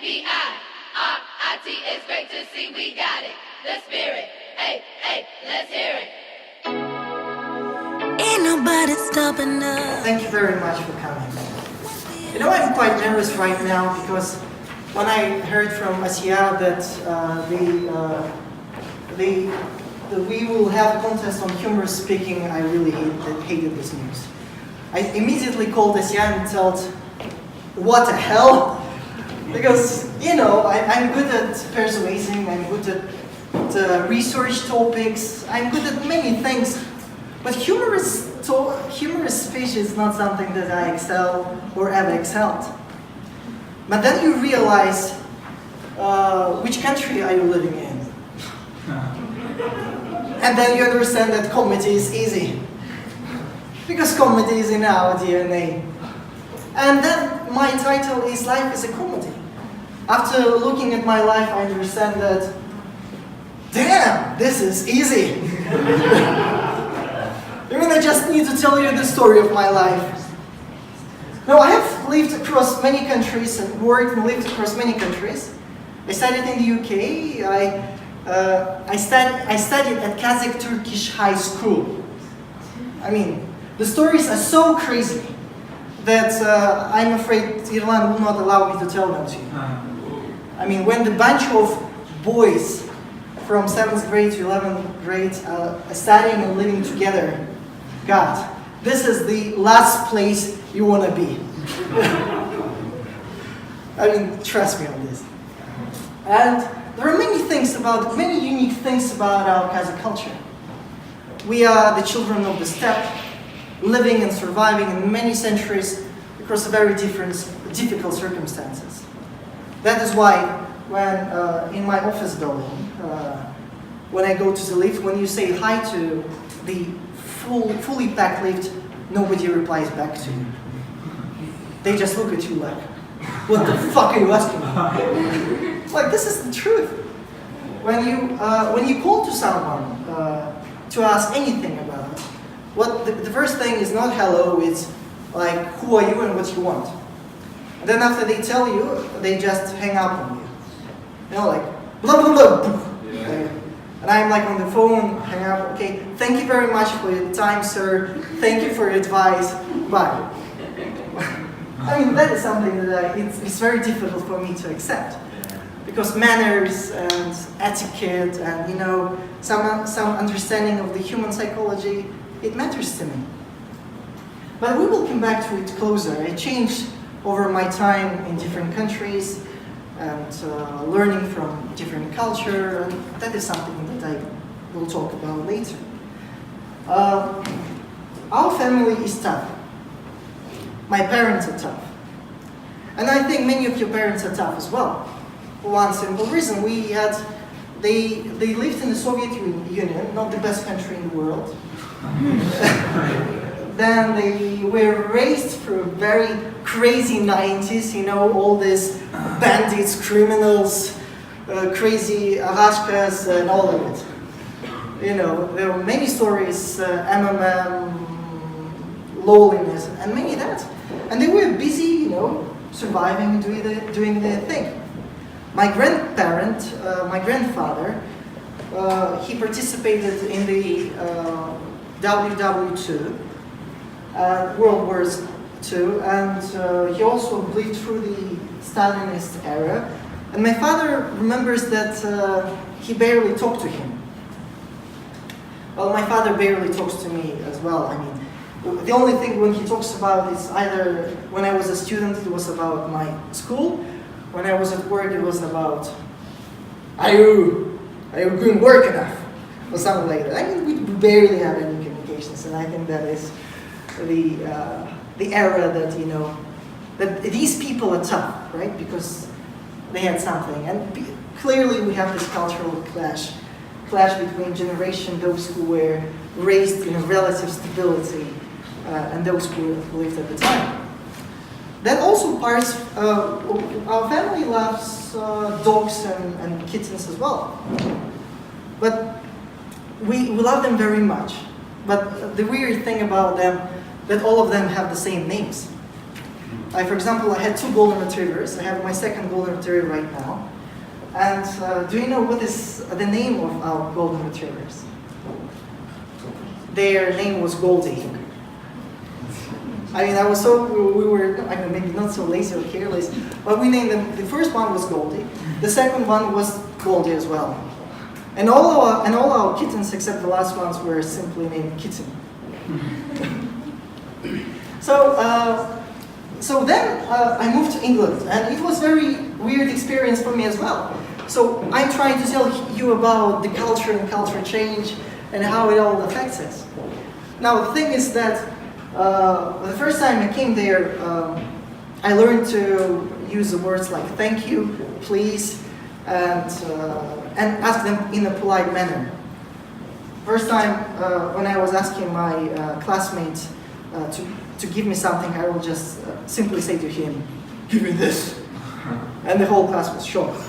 it's great to see we got it. The spirit, hey, hey, let's hear it. Ain't nobody stopping us. Thank you very much for coming. You know, I'm quite nervous right now because when I heard from Asia that we will have a contest on humorous speaking, I really hated this news. I immediately called Asia and told, what the hell? Because, you know, I'm good at persuading, I'm good at research topics, I'm good at many things, but humorous speech is not something that I excel or ever excelled. But then you realize, which country are you living in? And then you understand that comedy is easy. Because comedy is in our DNA. And then my title is Life is a Comedy. After looking at my life, I understand that, damn, this is easy. Even I just need to tell you the story of my life. Now, I have lived across many countries and worked and lived across many countries. I studied in the UK. I studied at Kazakh Turkish high school. I mean, the stories are so crazy that I'm afraid Yerlan will not allow me to tell them to you. I mean, when the bunch of boys from 7th grade to 11th grade are studying and living together, God, this is the last place you want to be. I mean, trust me on this. And there are many unique things about our Kazakh culture. We are the children of the steppe, living and surviving in many centuries across very difficult circumstances. That is why when in my office building, when I go to the lift, when you say hi to the fully packed lift, nobody replies back to you. They just look at you like, what the fuck are you asking me? Like, this is the truth. When you call to someone to ask anything about it, the first thing is not hello, it's like, who are you and what you want? And then after they tell you, they just hang up on you. You know, like, blah, blah, blah. Yeah. And I'm like on the phone, hang up, okay, thank you very much for your time, sir. Thank you for your advice. Bye. I mean, that is something that it's very difficult for me to accept. Because manners and etiquette and, you know, some understanding of the human psychology, it matters to me. But we will come back to it closer. I changed over my time in different countries and learning from different culture. And that is something that I will talk about later. Our family is tough. My parents are tough. And I think many of your parents are tough as well. For one simple reason, they lived in the Soviet Union, not the best country in the world. Then they were raised through very crazy 90s, you know, all these bandits, criminals, crazy arashkas, and all of it. You know, there were many stories, MMM, loneliness, and many that. And they were busy, you know, surviving, doing their thing. My grandfather, he participated in the WW2, World War II, and he also lived through the Stalinist era. And my father remembers that he barely talked to him. Well, my father barely talks to me as well. I mean, the only thing when he talks about is either when I was a student, it was about my school. When I was at work, it was about, are you doing work enough? Or something like that. I mean, we barely have any communications, and I think that is the era that, you know, that these people are tough, right? Because they had something. And clearly we have this cultural clash between generation, those who were raised in a relative stability, and those who lived at the time. Then also parts, our family loves dogs and kittens as well. But we love them very much. But the weird thing about them, that all of them have the same names. For example, I had 2 golden retrievers. I have my second golden retriever right now. And do you know what is the name of our golden retrievers? Their name was Goldie. I mean, we were, I mean, maybe not so lazy or careless, but we named them. The first one was Goldie. The second one was Goldie as well. And all our kittens, except the last ones, were simply named Kitten. So then I moved to England, and it was a very weird experience for me as well. So I'm trying to tell you about the culture and culture change and how it all affects us. Now the thing is that the first time I came there, I learned to use the words like thank you, please, and ask them in a polite manner. First time when I was asking my classmates to give me something, I will just simply say to him, "Give me this," and the whole class was shocked.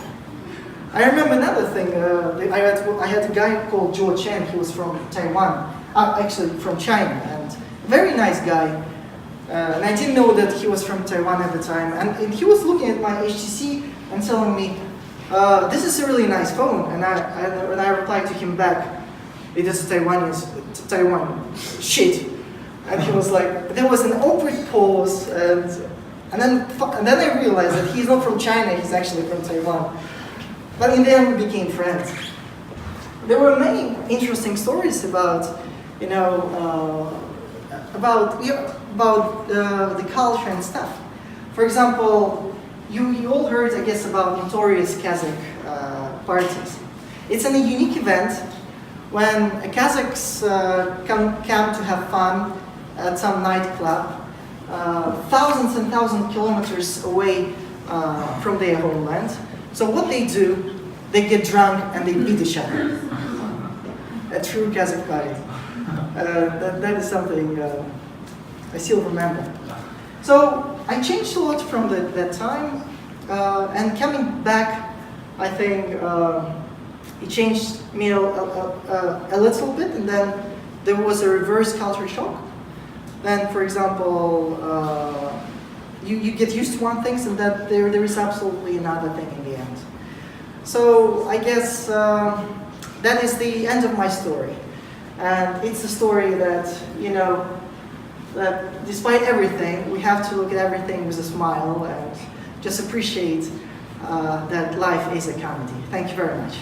I remember another thing. I had a guy called Joe Chen. He was from Taiwan, actually from China, and a very nice guy. And I didn't know that he was from Taiwan at the time. And he was looking at my HTC and telling me, "This is a really nice phone." And I replied to him back, "It is Taiwan shit." And he was like, there was an awkward pause, and then I realized that he's not from China, he's actually from Taiwan. But in the end, we became friends. There were many interesting stories about, about the culture and stuff. For example, you all heard, I guess, about notorious Kazakh parties. It's a unique event when Kazakhs come to have fun at some nightclub, thousands and thousands of kilometers away from their homeland. So what they do, they get drunk and they beat each other. A true Kazakh party. That is something I still remember. So I changed a lot from that time, and coming back, I think it changed me a little bit, and then there was a reverse culture shock. Then, for example, you get used to one thing, and that there is absolutely another thing in the end. So I guess that is the end of my story, and it's a story that that despite everything, we have to look at everything with a smile and just appreciate that life is a comedy. Thank you very much.